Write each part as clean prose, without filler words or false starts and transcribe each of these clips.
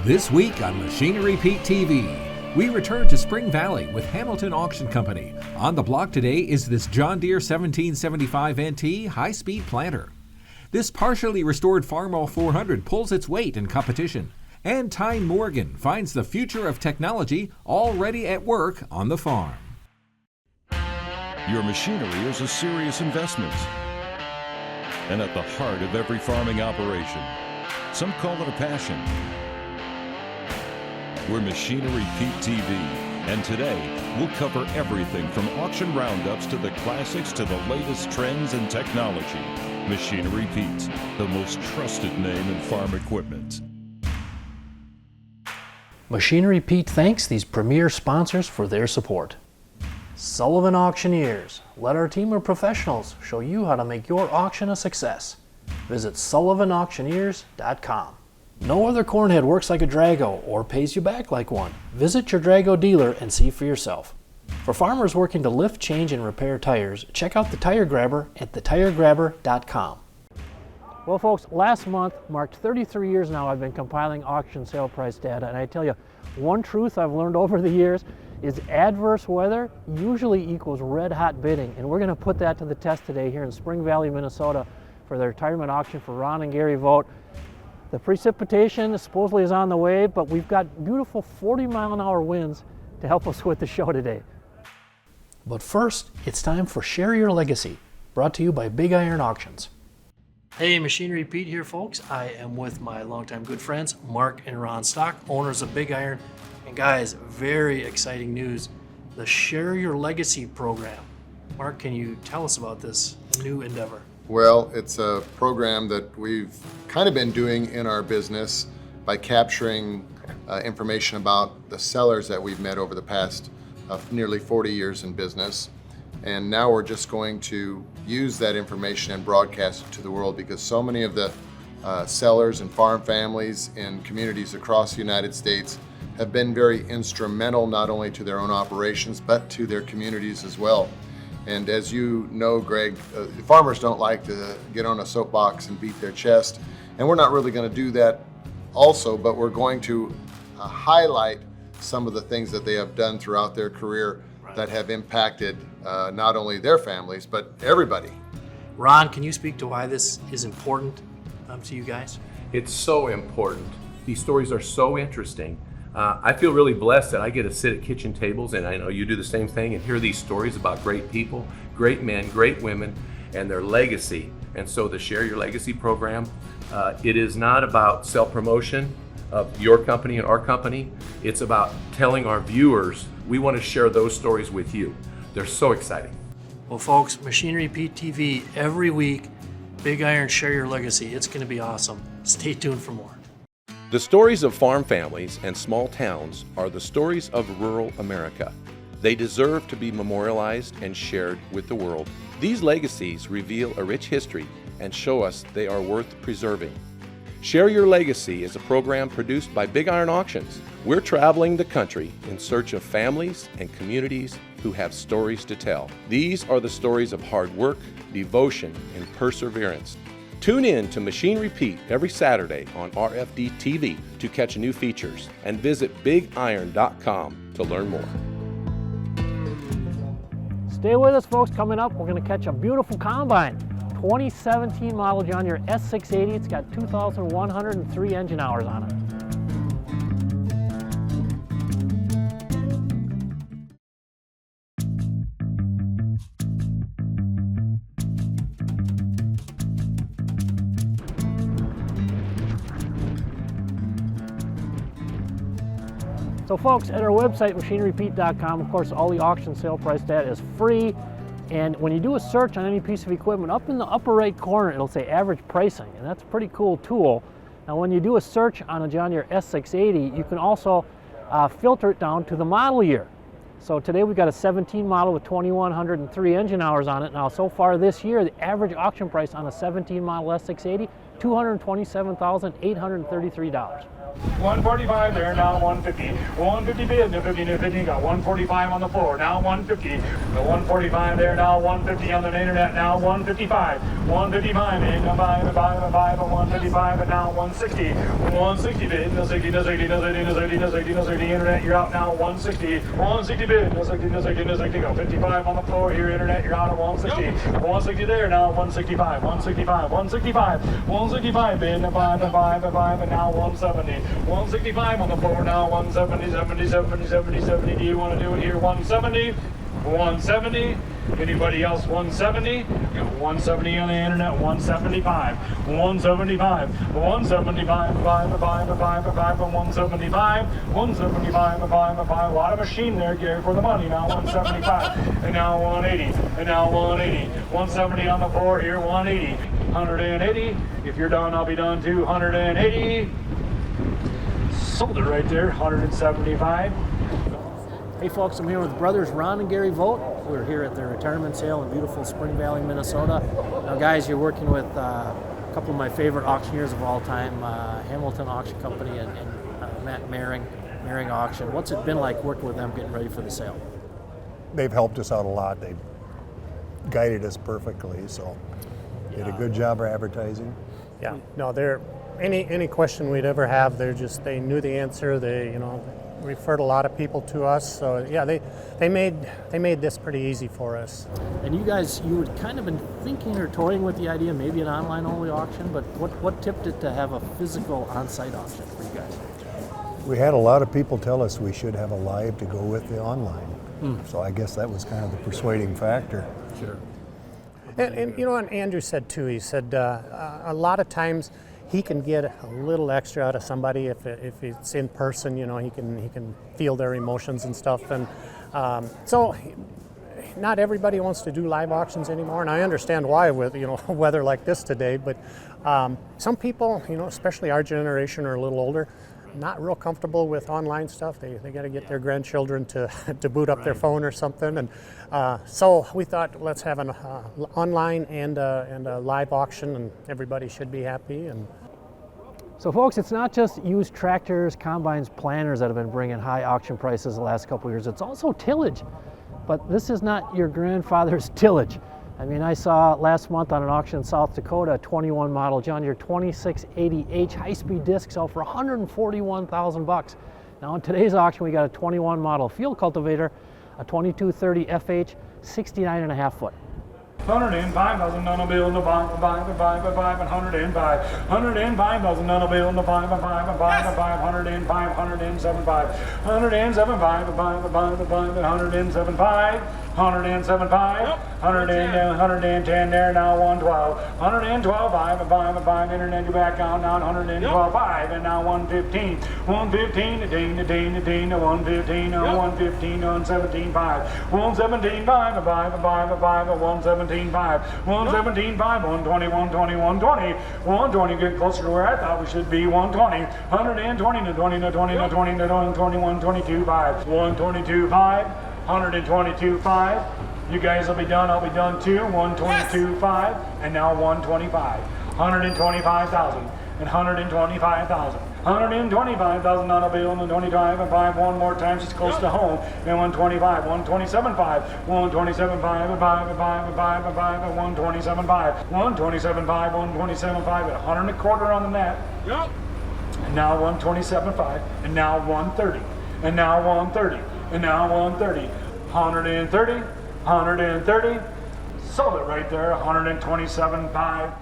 This week on Machinery Pete TV, we return to Spring Valley with Hamilton Auction Company. On the block today is this John Deere 1775 NT high-speed planter. This partially restored farmall 400 pulls its weight in competition. And Tyne Morgan finds the future of technology already at work on the farm. Your machinery is a serious investment and at the heart of every farming operation. Some call it a passion. We're Machinery Pete TV, and today we'll cover everything from auction roundups to the classics to the latest trends and technology. Machinery Pete, the most trusted name in farm equipment. Machinery Pete thanks these premier sponsors for their support. Sullivan Auctioneers. Let our team of professionals show you how to make your auction a success. Visit sullivanauctioneers.com. No other cornhead works like a Drago or pays you back like one. Visit your Drago dealer and see for yourself. For farmers working to lift, change, and repair tires, check out the Tire Grabber at thetiregrabber.com. Well, folks, last month marked 33 years now I've been compiling auction sale price data, and I tell you, one truth I've learned over the years is adverse weather usually equals red-hot bidding, and we're going to put that to the test today here in Spring Valley, Minnesota for the retirement auction for Ron and Gary Vogt. The precipitation supposedly is on the way, but we've got beautiful 40-mile-an-hour winds to help us with the show today. But first, it's time for Share Your Legacy, brought to you by Big Iron Auctions. Hey, Machinery Pete here, folks. I am with my longtime good friends, Mark and Ron Stock, owners of Big Iron. And guys, very exciting news, the Share Your Legacy program. Mark, can you tell us about this new endeavor? Well, it's a program that we've kind of been doing in our business by capturing information about the sellers that we've met over the past nearly 40 years in business. And now we're just going to use that information and broadcast it to the world, because so many of the sellers and farm families in communities across the United States have been very instrumental not only to their own operations but to their communities as well. And as you know, Greg, farmers don't like to get on a soapbox and beat their chest, and we're not really going to do that also, but we're going to highlight some of the things that they have done throughout their career that have impacted not only their families, but everybody. Ron, can you speak to why this is important to you guys? It's so important. These stories are so interesting. I feel really blessed that I get to sit at kitchen tables, and I know you do the same thing, and hear these stories about great people, great men, great women, and their legacy. And so the Share Your Legacy program, it is not about self-promotion of your company and our company. It's about telling our viewers we want to share those stories with you. They're so exciting. Well, folks, Machinery Pete TV, every week, Big Iron Share Your Legacy. It's going to be awesome. Stay tuned for more. The stories of farm families and small towns are the stories of rural America. They deserve to be memorialized and shared with the world. These legacies reveal a rich history and show us they are worth preserving. Share Your Legacy is a program produced by Big Iron Auctions. We're traveling the country in search of families and communities who have stories to tell. These are the stories of hard work, devotion, and perseverance. Tune in to Machinery Pete every Saturday on RFD TV to catch new features, and visit bigiron.com to learn more. Stay with us, folks. Coming up, we're going to catch a beautiful combine. 2017 model John Deere S680. It's got 2,103 engine hours on it. So folks, at our website, machinerypete.com, of course, all the auction sale price data is free. And when you do a search on any piece of equipment, up in the upper right corner, it'll say average pricing, and that's a pretty cool tool. Now, when you do a search on a John Deere S680, you can also filter it down to the model year. So today we've got a 17 model with 2,103 engine hours on it. Now, so far this year, the average auction price on a 17 model S680, $227,833. 145 there, now 150. 150 bid, no 50, no 50, got 145 on the floor, now 150. The 145 there, now 150 on the internet, now 155. 155 bid, no 5, 155, and now 160. 160 bid, no 60, no 60, no 60, no 60, no 60, no 60, internet, you're out now 160. 160 bid, no 60, no 60, no 60, got 55 on the floor here, internet, you're out at 160. 160 there, now 165, 165, 165. 165 bid, no 5, and now 170. 165 on the floor now, 170, 70, 70, 70, 70. Do you want to do it here? 170, 170. Anybody else? 170. 170 on the internet. 175, 175, 175, 5, 175, 175, 5. A lot of machine there, Gary, for the money. Now 175, and now 180, and now 180. 170 on the floor here. 180, 180. If you're done, I'll be done too. 180. Sold it right there, 175. Hey folks, I'm here with brothers Ron and Gary Vogt. We're here at their retirement sale in beautiful Spring Valley, Minnesota. Now guys, you're working with a couple of my favorite auctioneers of all time, Hamilton Auction Company and Matt Mehring Auction. What's it been like working with them getting ready for the sale? They've helped us out a lot. They've guided us perfectly, so did a good job of advertising. Yeah, no, they're any question we'd ever have, they knew the answer. They referred a lot of people to us. So yeah, they made this pretty easy for us. And you guys, you had kind of been thinking or toying with the idea, maybe an online only auction, but what tipped it to have a physical on-site auction for you guys? We had a lot of people tell us we should have a live to go with the online. So I guess that was kind of the persuading factor. Sure. And what Andrew said too, he said a lot of times he can get a little extra out of somebody if it's in person. He can feel their emotions and stuff. And so not everybody wants to do live auctions anymore, and I understand why with weather like this today. But some people, especially our generation or a little older, not real comfortable with online stuff. They got to get their grandchildren to boot up their phone or something. And so we thought, let's have an online and a live auction, and everybody should be happy. And so folks, it's not just used tractors, combines, planters that have been bringing high auction prices the last couple of years. It's also tillage. But this is not your grandfather's tillage. I mean, I saw last month on an auction in South Dakota, a 21 model John Deere 2680H high-speed disc sell for $141,000. Now in today's auction, we got a 21 model field cultivator, a 2230 FH, 69.5 foot. 105,000 on a bill in the 105, 105,000 on a bill in the 105, 107,500, 110 there, now 112, 112, 5, internet, you back out now, 112, 5, and now 115, 115, the ding, 115, 115, 117, 5, 117, 5, 117, 5, 117, 5, 120, 120, 120, 120, get closer to where I thought we should be, 120, 120, to 20, to 20, to 20, to 20, 122, 5, 122, 5, 122, 5. You guys will be done, I'll be done too. 122, 5, and now 125. 125,000 and 125,000. 125,000 on a bill and 25 and 5 one more time, she's close to home. And 125, 127, 5, 127, 5, and 5, and 5, and 5, and 5, and 127, 5, 127, 5, 127, 5, and 100 and a quarter on the net. Yep. And now 127, 5, and now 130, and now 130, and now 130, 130. 130, sold it right there, 127.5.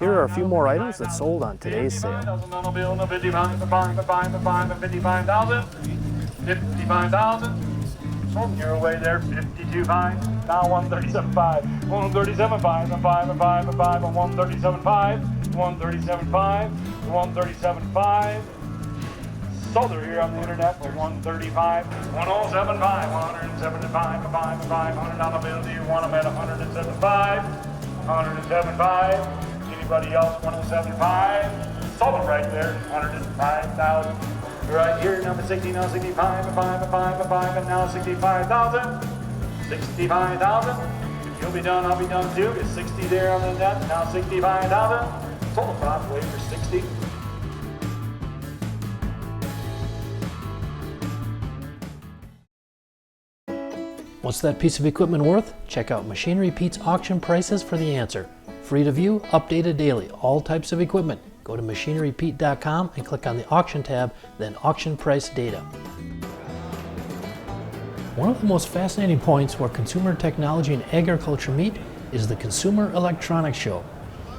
Here are a few more items that sold on today's sale. 55,000. Sold your way there, 52.5. Now 137.5. 137.5 and 5 and 5 and 5 and 137.5. 137.5. 137.5. Sold her here on the internet for 135, 107.5, 175, 500 on the bill. Do you want them at 107.5? 107.5. Anybody else 107.5? Sold it right there, 105,000. Right here, number 60, now 65, 5, and now 65,000. 65,000. You'll be done, I'll be done too. It's 60 there other than that. Now 65,000. Total profit wait for 60. What's that piece of equipment worth? Check out Machinery Pete's auction prices for the answer. Free to view, updated daily, all types of equipment. Go to machinerypete.com and click on the auction tab, then auction price data. One of the most fascinating points where consumer technology and agriculture meet is the Consumer Electronics Show.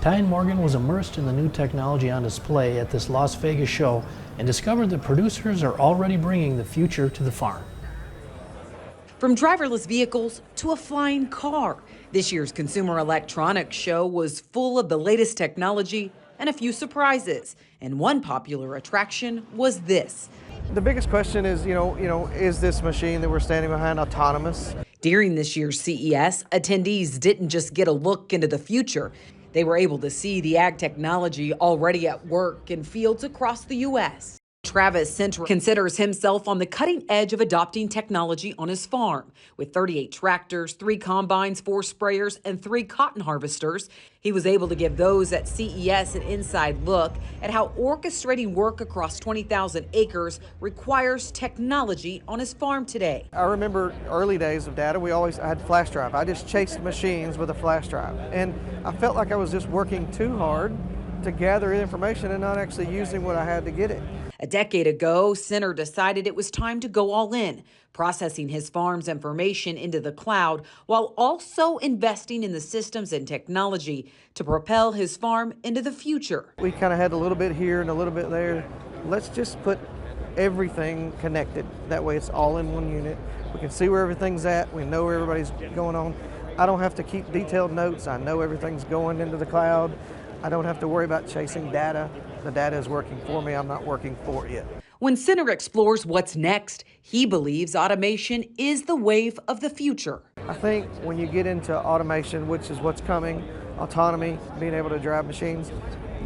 Ty and Morgan was immersed in the new technology on display at this Las Vegas show and discovered that producers are already bringing the future to the farm. From driverless vehicles to a flying car, this year's Consumer Electronics Show was full of the latest technology and a few surprises. And one popular attraction was this. The biggest question is, is this machine that we're standing behind autonomous? During this year's CES, attendees didn't just get a look into the future. They were able to see the ag technology already at work in fields across the U.S. Travis Center considers himself on the cutting edge of adopting technology on his farm. With 38 tractors, 3 combines, 4 sprayers, and 3 cotton harvesters, he was able to give those at CES an inside look at how orchestrating work across 20,000 acres requires technology on his farm today. I remember early days of data, I had flash drive. I just chased machines with a flash drive. And I felt like I was just working too hard to gather information and not actually using what I had to get it. A decade ago, Center decided it was time to go all in, processing his farm's information into the cloud while also investing in the systems and technology to propel his farm into the future. We kind of had a little bit here and a little bit there. Let's just put everything connected. That way it's all in one unit. We can see where everything's at. We know where everybody's going on. I don't have to keep detailed notes. I know everything's going into the cloud. I don't have to worry about chasing data. The data is working for me. I'm not working for it. When Center explores what's next, he believes automation is the wave of the future. I think when you get into automation, which is what's coming, autonomy, being able to drive machines,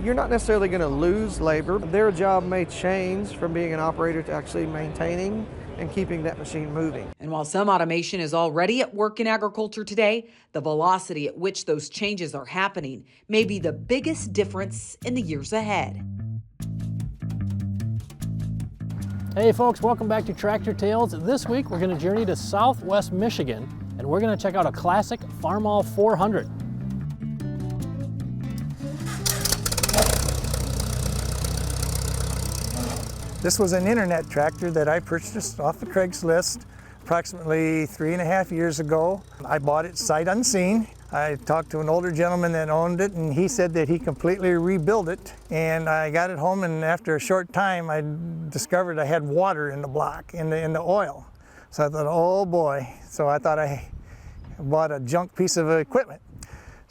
you're not necessarily going to lose labor. Their job may change from being an operator to actually maintaining and keeping that machine moving. And while some automation is already at work in agriculture today, the velocity at which those changes are happening may be the biggest difference in the years ahead. Hey folks, welcome back to Tractor Tales. This week we're going to journey to Southwest Michigan and we're going to check out a classic farmall 400. This was an internet tractor that I purchased off the Craigslist approximately 3.5 years ago. I bought it sight unseen. I talked to an older gentleman that owned it and he said that he completely rebuilt it. And I got it home and after a short time I discovered I had water in the block, in the oil. So I thought, oh boy. So I thought I bought a junk piece of equipment.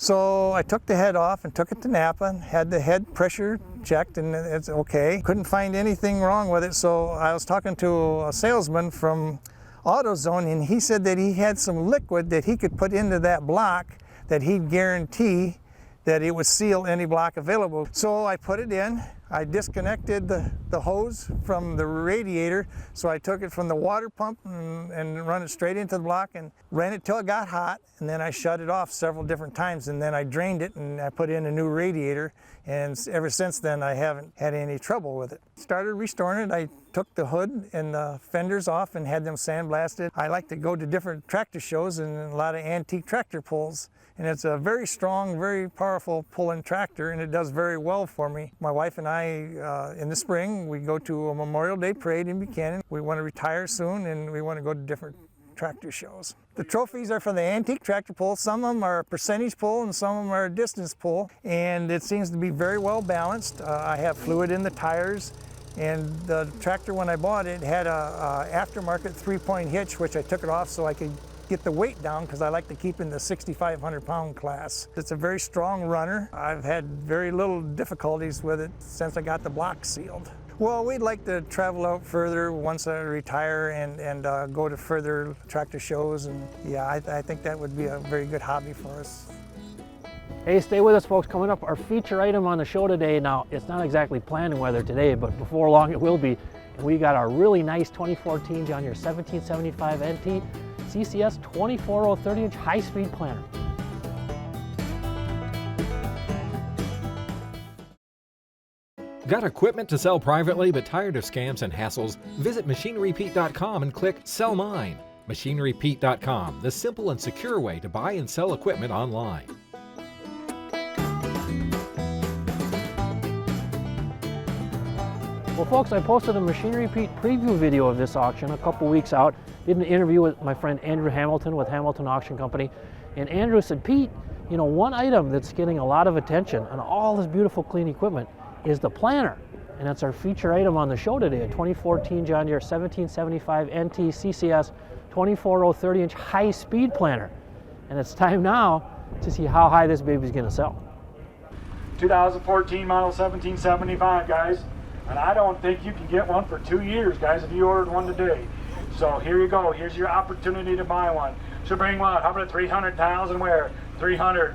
So I took the head off and took it to Napa and had the head pressure checked and it's okay. Couldn't find anything wrong with it, so I was talking to a salesman from AutoZone and he said that he had some liquid that he could put into that block that he'd guarantee that it would seal any block available. So I put it in. I disconnected the hose from the radiator, so I took it from the water pump and run it straight into the block and ran it till it got hot, and then I shut it off several different times, and then I drained it and I put in a new radiator, and ever since then I haven't had any trouble with it. Started restoring it. I took the hood and the fenders off and had them sandblasted. I like to go to different tractor shows and a lot of antique tractor pulls. And it's a very strong, very powerful pulling tractor, and it does very well for me. My wife and I, in the spring, we go to a Memorial Day parade in Buchanan. We want to retire soon, and we want to go to different tractor shows. The trophies are for the antique tractor pull. Some of them are a percentage pull, and some of them are a distance pull, and it seems to be very well balanced. I have fluid in the tires, and the tractor, when I bought it, had a aftermarket 3-point hitch, which I took it off so I could get the weight down because I like to keep in the 6,500 pound class. It's a very strong runner. I've had very little difficulties with it since I got the block sealed. Well, we'd like to travel out further once I retire and go to further tractor shows, and yeah, I think that would be a very good hobby for us. Hey, stay with us folks. Coming up, our feature item on the show today. Now, it's not exactly planning weather today, but before long it will be. And we got our really nice 2014 John Deere 1775 NT CCS 24 30-inch high-speed planter. Got equipment to sell privately but tired of scams and hassles? Visit MachineryPete.com and click Sell Mine. MachineryPete.com, the simple and secure way to buy and sell equipment online. Well, folks, I posted a Machinery Pete preview video of this auction a couple weeks out. Did an interview with my friend Andrew Hamilton with Hamilton Auction Company. And Andrew said, Pete, you know, one item that's getting a lot of attention on all this beautiful clean equipment is the planter. And that's our feature item on the show today, a 2014 John Deere 1775 NT CCS 24-row 30-inch high-speed planter. And it's time now to see how high this baby's gonna sell. 2014 model 1775, guys. And I don't think you can get one for 2 years, guys, if you ordered one today. So here you go. Here's your opportunity to buy one. Should bring what? How about 300,000 where? 300,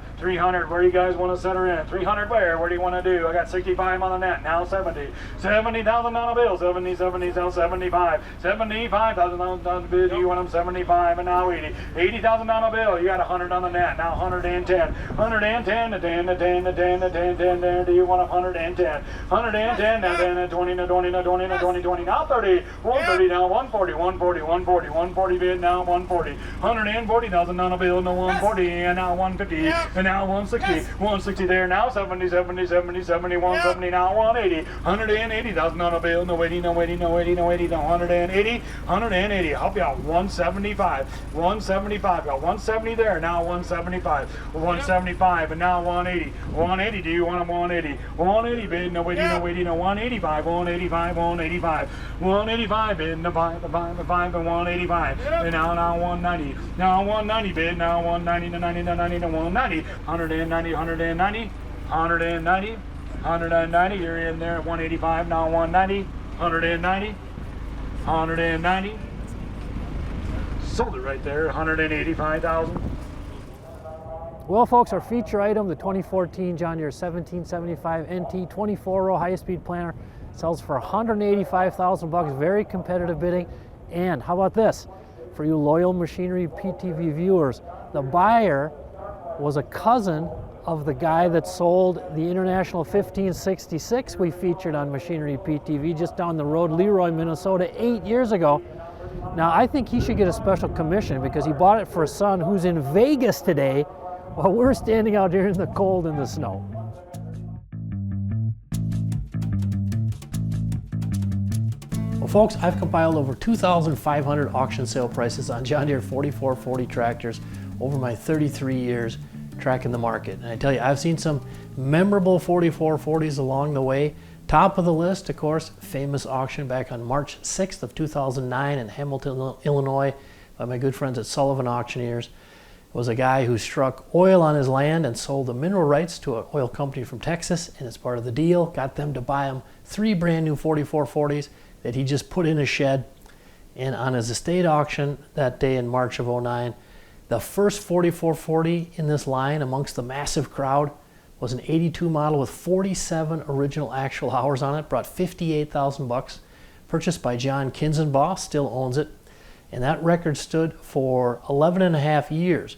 where do you guys want to set her in? 300 where? What do you want to do? I got 65 on the net, now 70. 70,000 on a bill, 70, 75. 75,000 on the bill, do you want them 75 and now 80. 80,000 on a bill, you got 100 on the net, now 110. 110, the 10, the 10, the 10, the 10, 10, there, do you want 110? 110, now 10, the 20, the 20, the 20, the 20, 20, now 30. 130, now 140, 140, 140, 140 bid, now 140. 140,000 on a bill, no 140, and now 150, and now 160, 160 there, now 70, 70, 70, 70, 170, now 180, 180,000 on a bill, no 80, no 80, no 80, no 80, no 180, 180, help you out, 175, 175, got 170 there, now 175, 175, and now 180, 180, do you want them 180, 180 bid, no 80, no 80, no 185, 185, 185, 185 bid, no 5, and 185, and now 190, now 190 bid, now 190, no 90, no 90, no 190, 190, 190, 190, 190, you're in there at 185, now 190, 190, 190, sold it right there, 185,000. Well, folks, our feature item, the 2014 John Deere 1775 NT 24-row high-speed planter, sells for $185,000, very competitive bidding. And how about this? For you loyal Machinery PTV viewers, the buyer was a cousin of the guy that sold the International 1566 we featured on Machinery PTV just down the road, Leroy, Minnesota, 8 years ago. Now, I think he should get a special commission because he bought it for a son who's in Vegas today while we're standing out here in the cold and the snow. Well, folks, I've compiled over 2,500 auction sale prices on John Deere 4440 tractors over my 33 years tracking the market. And I tell you, I've seen some memorable 4440s along the way. Top of the list, of course, famous auction back on March 6th of 2009 in Hamilton, Illinois by my good friends at Sullivan Auctioneers. It was a guy who struck oil on his land and sold the mineral rights to an oil company from Texas, and as part of the deal, got them to buy him 3 brand new 4440s that he just put in a shed. And on his estate auction that day in March of 09, the first 4440 in this line amongst the massive crowd was an 82 model with 47 original actual hours on it, brought $58,000, purchased by John Kinzenbaugh, still owns it. And that record stood for 11 and a half years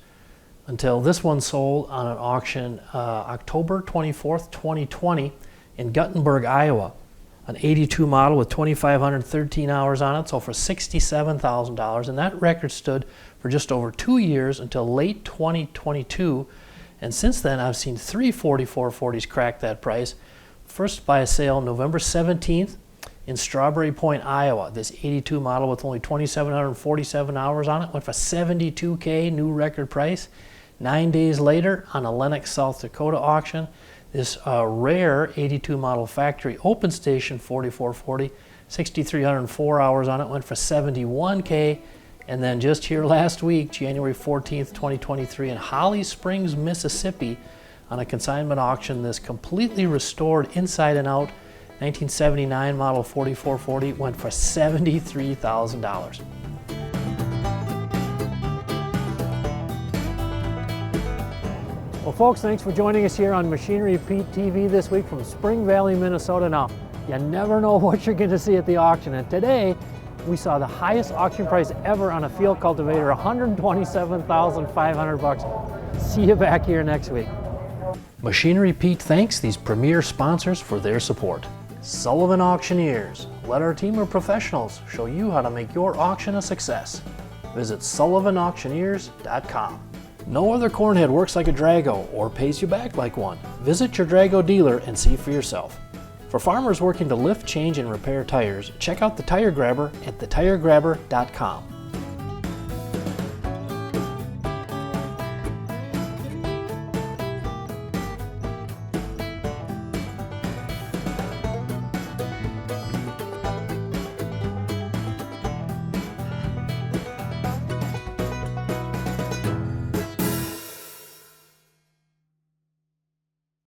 until this one sold on an auction October 24th, 2020 in Guttenberg, Iowa. An 82 model with 2,513 hours on it, sold for $67,000, and that record stood for just over 2 years until late 2022. And since then, I've seen 3 4440s crack that price. First by a sale November 17th in Strawberry Point, Iowa. This 82 model with only 2,747 hours on it went for $72K, new record price. 9 days later on a Lenox, South Dakota auction, this rare 82 model factory open station 4440, 6,304 hours on it, went for $71K. And then just here last week, January 14th, 2023, in Holly Springs, Mississippi, on a consignment auction, this completely restored inside and out 1979 model 4440 went for $73,000. Well, folks, thanks for joining us here on Machinery Pete TV this week from Spring Valley, Minnesota. Now, you never know what you're going to see at the auction, and today we saw the highest auction price ever on a field cultivator, $127,500. See you back here next week. Machinery Pete thanks these premier sponsors for their support. Sullivan Auctioneers. Let our team of professionals show you how to make your auction a success. Visit sullivanauctioneers.com. No other cornhead works like a Drago or pays you back like one. Visit your Drago dealer and see for yourself. For farmers working to lift, change, and repair tires, check out the Tire Grabber at thetiregrabber.com.